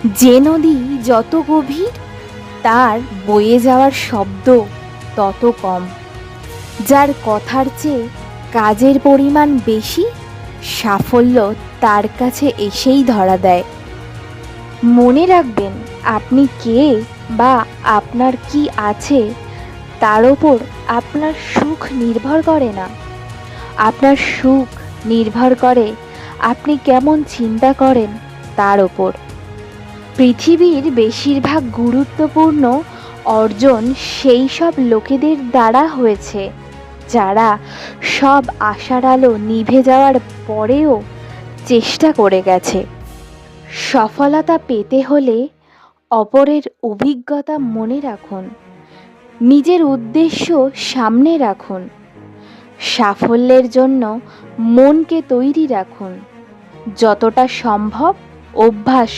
যে নদী যত গভীর, তার বয়ে যাওয়ার শব্দ তত কম। যার কথার চেয়ে কাজের পরিমাণ বেশি, সাফল্য তার কাছে এসেই ধরা দেয়। মনে রাখবেন, আপনি কে বা আপনার কি আছে তার ওপর আপনার সুখ নির্ভর করে না। আপনার সুখ নির্ভর করে আপনি কেমন চিন্তা করেন তার ওপর। পৃথিবীর বেশিরভাগ গুরুত্বপূর্ণ অর্জন সেই সব লোকেদের দ্বারা হয়েছে যারা সব আশার আলো নিভে যাওয়ার পরেও চেষ্টা করে গেছে। সফলতা পেতে হলে অপরের অভিজ্ঞতা মনে রাখুন, নিজের উদ্দেশ্য সামনে রাখুন, সাফল্যের জন্য মনকে তৈরি রাখুন, যতটা সম্ভব অভ্যাস